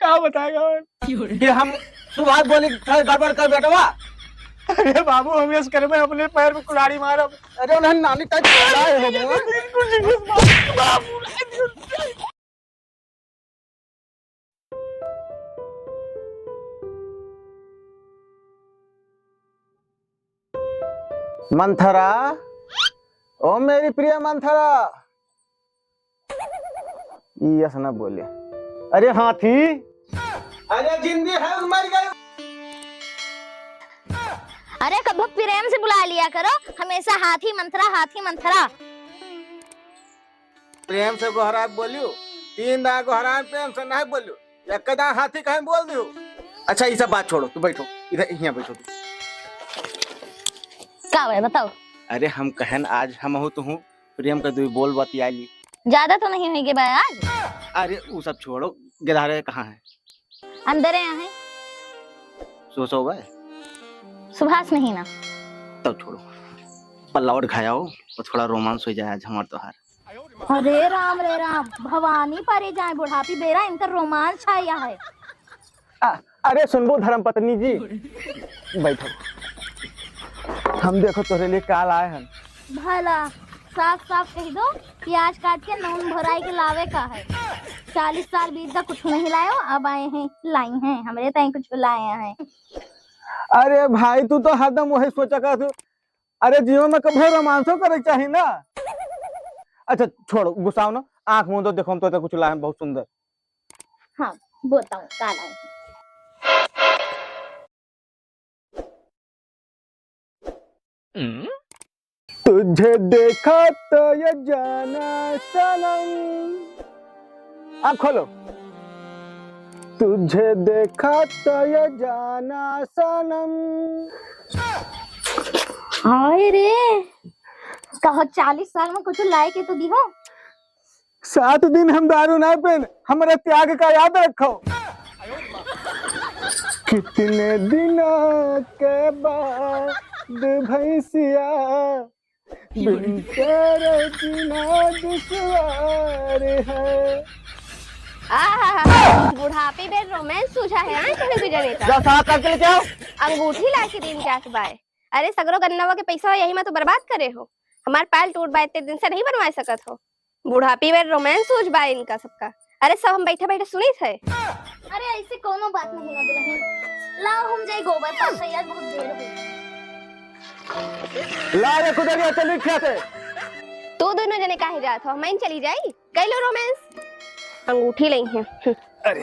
क्या बताएगा कि हम सुबह बोली गड़बड़ कर बेटवा। अरे बाबू हम इस घर में अपने पैर में कुल्हाड़ी मारा। अरे उन्हें नानी तक मंथरा, ओ मेरी प्रिय मंथरा। यस ना बोले। अरे हाथी, अरे जिंदी है मर गई। अरे कब प्रेम से बुला लिया करो, हमेशा हाथी मंथरा। प्रेम से गोहरा बोलियो, 3 दाग गोहरा प्रेम से नहीं बोलियो, एक दा हाथी कहीं बोल दियो। अच्छा ये सब बात छोड़ो, तू बैठो इधर, यहाँ बैठो तू। क्या है बताओ। अरे हम कहन आज हम हो तो हूँ प्रेम का दुई बोल बतिया ली। ज्यादा तो नहीं होगी भाई आज। अरे वो सब छोड़ो, गिधारे कहाँ है? अंदर है। सो भाई सुभाष नहीं ना। तब छोड़ो, पल्ला और खाओ तो थोड़ा रोमांस हो जाए आज हमारे त्योहार। अरे राम रे राम, भवानी परे जाए बुढ़ापी बेरा इनका रोमांच छाया है। अरे सुनबो धर्म पत्नी जी, बैठो। हम देखो तोरे लिए काल आए हैं। भला साफ कह दो, प्याज काट के नून भराई के लावे का है। 40 साल बीत गया कुछ नहीं लायो, अब आए हैं लाई हैं हमरे तय कुछ लाए हैं। अरे भाई तू तो हरदम वही सोचा कर तू। अरे जीवन में कभी रोमांसो करे चाहिए ना। अच्छा छोड़ो गुस्साओ ना, आंख मुंह दो, देखो हम तो कुछ लाए बहुत सुंदर। हाँ बताओ क्या लाए। तुझे देखा तो ये जाना सनम। आँख खोलो। तुझे देखा तो ये जाना सनम। हाय रे, कहो 40 साल में कुछ लाए के तो दिहो। 7 दिन हम दारू ना पीन, हमारे त्याग का याद रखो। कितने दिनों के बाद भैंसिया बिन तेरे जीना दुश्वार है। बुढ़ापे में रोमांस सूझा है अंगूठी ला के दिन क्या बाय। अरे सगरो गन्नवा के पैसा यही में तो बर्बाद करे हो। हमारे पाल टूट बाय इतने दिन से नहीं बनवा सकत हो। बुढ़ापी में रोमांस सूझ बाय इनका सबका। अरे सब हम बैठे बैठे सुनी थे। अरे ऐसे कोनो बात नहीं ना दुल्हन, लाओ हम जाए गोबर पास, यार बहुत देर हो गई। ला रे कुदरिया चली खाते। तू दोनों जने काहे जात हो, मैं चली जाई कई लो रोमांस। अंगूठी लाई है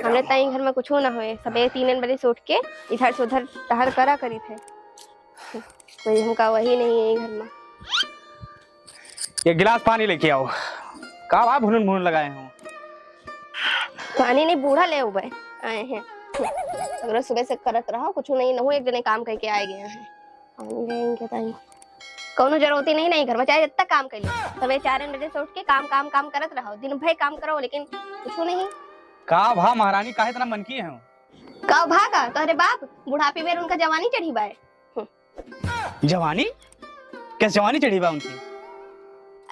हमने ताई घर में कुछ ना होए, सबे 3 बजे से उठ के इधर से उधर टहल करा करी थे। वही हमका वही नहीं है घर में। एक गिलास पानी लेके आओ। का बा भुन लगाए हो? पानी नहीं बूढ़ा ले उबे आए हैं। अगर सुबह से करत रहो कुछ नहीं न हो, एक जने काम करके आए गए हैं। लेंगे ताई कोनो जरूरत ही नहीं घर में, चाहे जितना काम कर लो। सबे 4 बजे से उठ के काम करत रहो, दिन भर काम करो लेकिन कुछ नहीं। का भा महारानी काहे इतना मन की है? का भागा तो अरे बाप बुढ़ापे में उनका जवानी चढ़ी बाय। जवानी? कैसे जवानी चढ़ी बा उनकी?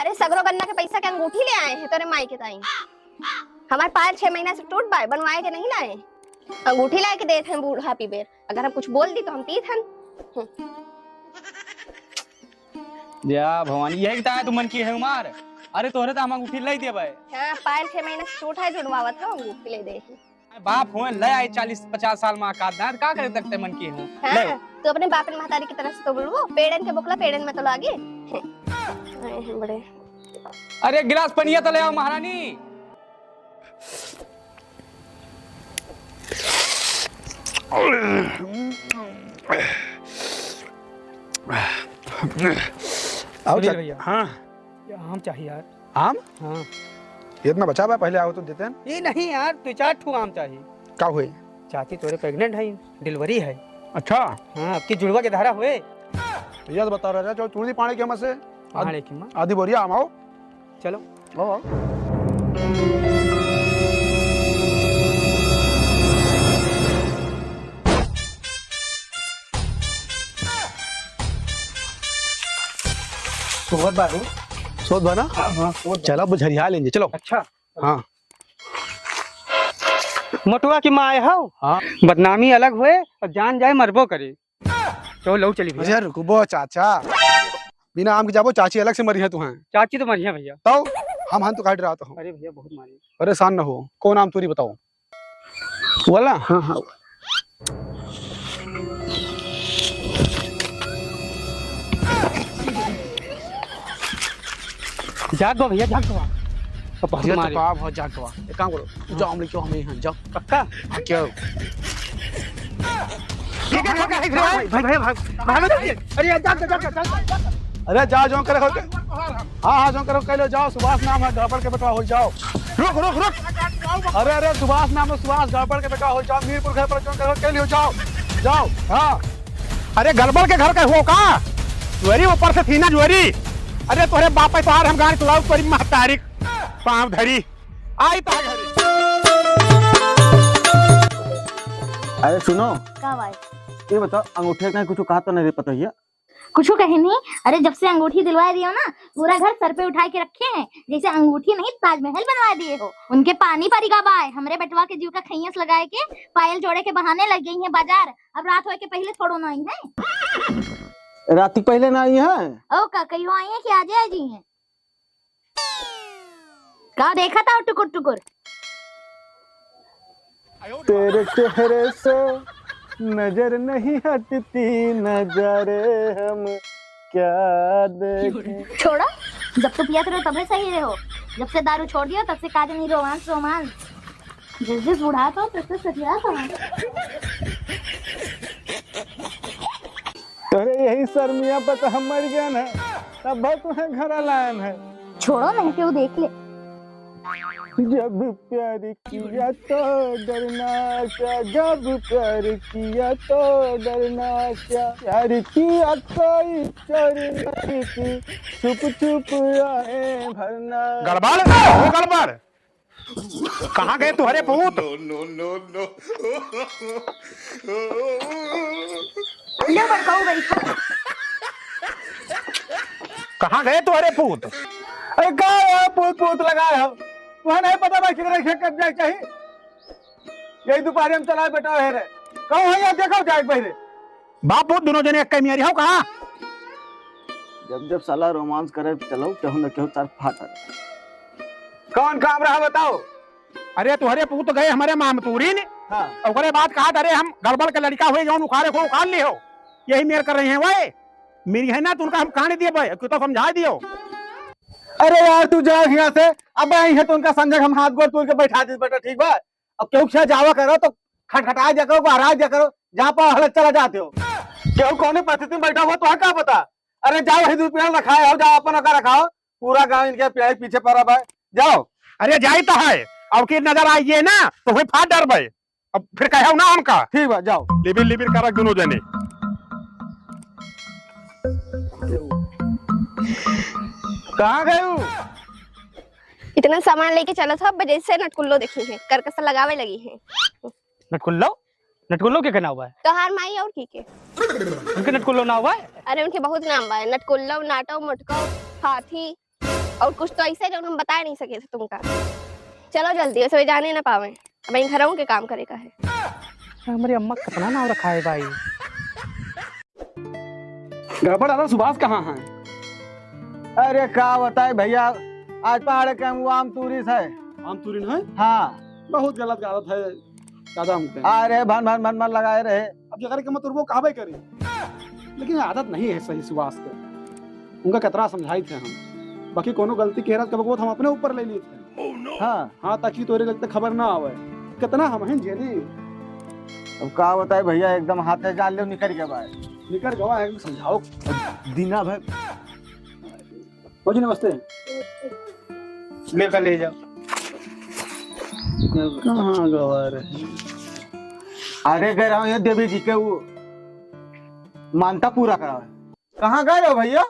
अरे सगरो गन्ना के पैसा के अंगूठी ले आए हैं तोरे माई के ताई। हमारे 5-6 महीना से टूट बाय, बनवाए के नहीं लाए। अंगूठी ला के देते हैं बुढ़ापी बेर, अगर हम कुछ बोल दी तो हम तीत हन। या भवानी यही बताया तू मन की है उमार। अरे तोरे तो हम अंगूठी लाई दे भाई। हां 5-6 महीना से टूट है, जुड़वावत हो अंगूठी ले दे। बाप हो ले आए 40-50 साल में आकाद ना का करे तकते मन की हूं। ले तो अपने बाप ने महतारी की तरफ से तो बोलबो, पेड़न के बुकला पेड़न में तो लागे बड़े। अरे गिलास पनिया तो ले आओ महारानी। आओ भैया। हाँ आम चाहिए यार। आम? हाँ इतना बचा हुआ पहले आओ तो देते हैं। ये नहीं यार, 2-4 ठू आम चाहिए। क्या हुए? चाची तोरे प्रेग्नेंट है, डिलीवरी है। अच्छा हाँ आपकी जुड़वा के धारा हुए। भैया तो बता रहा चूड़ी पानी की हमसे आधी बोरिया आम। आओ चलो आओ। सोबत बारू सोच बना। हाँ चलो अब झरिया लेंगे, चलो। अच्छा हाँ मटुआ की माँ हो। हाँ। बदनामी अलग हुए और जान जाए मरबो करे। तो लो चली भैया। अरे रुको चाचा, बिना आम के जाबो चाची अलग से मरी है तुम्हें। चाची तो मरिया भैया। तो हम तो काट रहा था। अरे भैया बहुत मारी। परेशान न हो, कौन आम तुरी बताओ वाला। हाँ हाँ जाग दो भैया, जाग दो। तो बहुत भैया तो मारी। कहा बहुत जाग गवा। एक काम करो, जाओ हम लेके आओ, हमें यहाँ जाओ। पक्का? क्या ठीक है भाई भाई भाई। अरे जाग दो, जाग दो। अरे जाओ जो करे हो के। हाँ हाँ जो करो कह लो, जाओ सुभाष नाम है, गड़बड़ के बेटा हो जाओ। रुक रुक रुक, अरे अरे सुभाष नाम है, सुभाष गड़बड़ के बेटा हो जाओ। मीरपुर घर पर जो करो कह लियो, जाओ जाओ। हाँ अरे गड़बड़ के घर का हो का ज्वेरी ऊपर से थी ना ज्वेरी। अरे तोरे बाप है तोहार, हम गाड़ी तुड़ाऊ पर महतारिक पाँव धरी आई तो घरे। अरे सुनो, का भाई ये बताओ अंगूठे का कुछ कहा तो नहीं पता भैया? कुछ कहे नहीं। अरे जब से अंगूठी दिलवा दिए हो ना, पूरा घर सर पे उठा के रखे हैं, जैसे अंगूठी नहीं ताजमहल बनवा दिए हो। उनके पानी परी का बाय हमरे बेटवा के जीव का खैयस लगाए के पायल जोड़े के बहाने लग गई हैं बाजार। अब रात होए के पहले थोड़ो ना आई है। रात तक पहले ना आई है। ओ का कहियो आई है कि आज जी हैं? का देखा था टुकुर टुकुर? तेरे चेहरे से नजर नहीं हटती, नजरे हम क्या देखें। छोड़ा, जब तो पिया रहो तब सही रहो, जब से दारू छोड़ दिया तब से काज नहीं रोमांस रोमांस। जिस जिस बुढ़ा तो सचिया तो। अरे यही शर्मिया पर तो हम मर गए ना, तब तुम्हें घर लायन है। छोड़ो नहीं क्यों देख ले। जब प्यार किया तो डरना क्या, जब प्यार किया तो डरना क्या, प्यार किया कोई चोरी नहीं की, छुप छुप आए भरना। गड़बड़ हो गड़बड़, कहाँ गए तुम्हारे पूत? ले बड़काऊ गई। कहाँ गए तुम्हारे पूत? अरे क्या पूत पूत लगाए हो, तुम्हें नहीं पता भाई किधर कब जाए चाहिए? यही दोपहर हम चलाए बेटा है रे, कहो है या देखो जाए बहरे। बाप पूत दोनों जने एक मियारी हो कहाँ? जब जब साला रोमांस करे चलो केहू न केहू तार फाटा। कौन काम रहा बताओ? अरे तुम्हारे पूत गए हमारे मामतूरी ने। हाँ। और बात कहा अरे हम गड़बड़ का लड़का हुए जो उखाड़े को उखाड़ लिए हो, यही मेर कर रहे हैं वो मेरी है ना, तो उनका हम कहानी दिए भाई, क्यों तो समझा दियो। अरे यार तू जा यहाँ से, अब आई है तो उनका संजय हम हाथ गोड़ तोड़ के बैठा दी बेटा, ठीक बा? अब क्यों क्या जावा करो तो खटखटा जा करो, हरा जा करो, जहाँ पर हलत चला जाते हो। क्यों कौन परिस्थिति में बैठा हुआ तो क्या पता? अरे जाओ वही दूध पियाल रखा है, जाओ अपन अगर रखाओ, पूरा गाँव इनके पियाई पीछे पड़ा है, जाओ। अरे जाई तो है, अब की नजर आइए ना तो वही फाट डर भाई, अब फिर कहो ना हमका। ठीक बा जाओ। लिबिर लिबिर कर दोनों जने। कहाँ गए हो? इतना सामान लेके चला था, बजे से नटकुल्लो देखी है, करकसा लगावे लगी है। नटकुल्लो? नटकुल्लो के कहना हुआ है? तोहार माई और की के? उनके नटकुल्लो ना हुआ है? अरे उनके बहुत नाम बा, नटकुल्लो, नाटो, मुटको, हाथी और कुछ तो ऐसे जो हम बता नहीं सके थे तुमका। चलो जल्दी, वैसे जाने ना पावे, अब इन घरों के काम करे का है। हमारी अम्मा कितना नाम रखा है भाई। गड़बड़ दादा, सुभाष कहाँ है? अरे क्या बताए भैया, आज पहाड़ के हम आम तूरी है। आम तुरिन है? हाँ बहुत गलत आदत है दादा हमके। अरे भन भन भन भन लगाए रहे। अब जगह के मत वो कहावे करी, लेकिन ये आदत नहीं है सही सुभाष के। उनका कितना समझाई थे हम, बाकी कोनो गलती के रहा कब हम अपने ऊपर ले लिए थे। हाँ हाँ, ताकि तोरे गलती खबर ना आवे, कितना हम हैं झेली। अब क्या बताए भैया, एकदम हाथे जान ले निकल के बाद निकल गवा है, समझाओ। दीना भाई। जी नमस्ते। लेकर ले जाओ। कहाँ गवा रहे? अरे गए रहा हूँ देवी जी के वो मानता पूरा करा है। कहाँ गए हो भैया?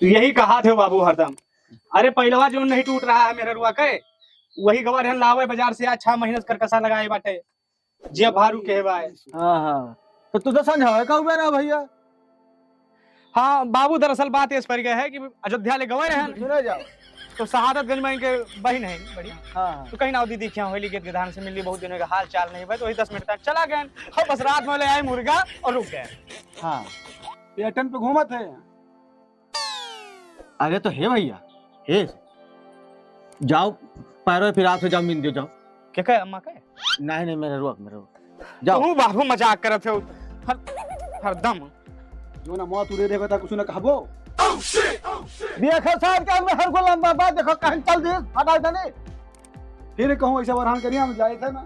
यही कहा थे बाबू हरदम। अरे पहलवा जो नहीं टूट रहा है मेरे रुआ के, वही गवा रहन लावे बाजार से, 6 महीने करकसा लगाए बाटे जे भारू के बाय। हाँ हाँ, तो तू तो समझावे का हुआ ना भैया। हाँ बाबू, दरअसल बात इस पर है कि अयोध्या ले गए रहन। सुने जाओ, तो शहादतगंज में इनके बहन है बड़ी। हाँ तो कहीं ना दीदी क्या होली गीत के धान से मिली बहुत दिनों का हाल चाल नहीं भाई, तो वही 10 मिनट तक चला गए। हम बस रात में ले आए मुर्गा और रुक गए। हाँ पेटन पे घूमत है। अरे तो हे भैया हे जाओ पैरों फिर आप से जाओ मिल जाओ। क्या कहे अम्मा कहे? नहीं मेरे रुक जाओ। तू बाबू मजाक करत हो हरदम। जो ना मौत उड़े रहेगा कुछ ना कहबो। देखो साहब क्या मैं हर गोलम बाबा देखो कहीं चल दे हटा जाने। फिर कहूँ ऐसा वरहान करिए, हम जाए थे ना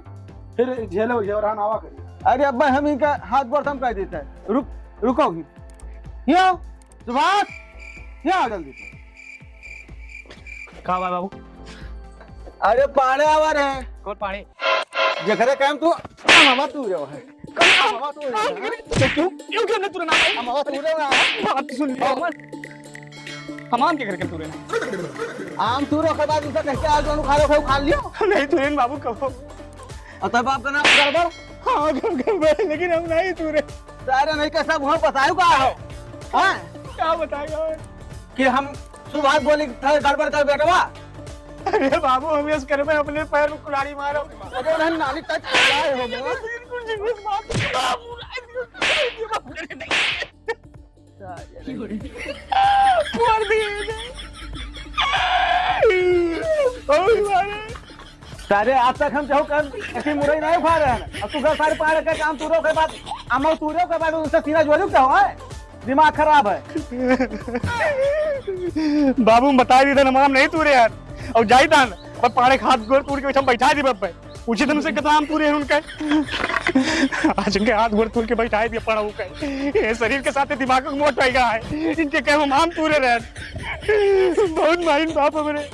फिर झेलो वरहान आवा करिए। अरे अब हम इनका हाथ गोड़ थम कह देता है। रुको यहाँ सुभाष यहाँ जल्दी कहा बाबू? अरे पाड़े आवर है कौन पाड़े? जखरे काम तू मामा तू रे है मामा तू रे क्यों क्यों तू ना मामा तू रे बात सुन हमाम के करके तू ना आम तू रो के बाद उसे कैसे आज दोनों खा लियो नहीं तू बाबू कहो। और तब आपका नाम गड़बड़। हाँ गड़बड़, लेकिन हम नहीं तू रे। सारे नहीं कैसा वहां बतायो का हो हां क्या बताएगा कि हम सुभाष बोली था गड़बड़ कर बेटवा। अरे बाबू हम इस घर में अपने पैर में कुल्हाड़ी मारो। अरे रहन नानी तक आए हो सारे आज तक हम चाहो कर ऐसी मुरई नहीं खा रहे हैं। अब तू घर सारे पार के काम तूरो के बाद अमल तूरो के बाद उससे सीना जोड़ू क्या हो है? दिमाग खराब है। बाबू बता दी था नमाम नहीं तू रे यार और जाई था पर पाड़े हाथ गोड़ तोड़ के हम बैठा दी बब्बे पूछे थे उनसे कितना आम तूरे हैं उनका। आज इनके हाथ गोड़ तोड़ के बैठा दिया पड़ा हुआ ये शरीर के साथ दिमाग मोट पाएगा है इनके कहे हम आम तूरे रहे बहुत माइन बाप मेरे।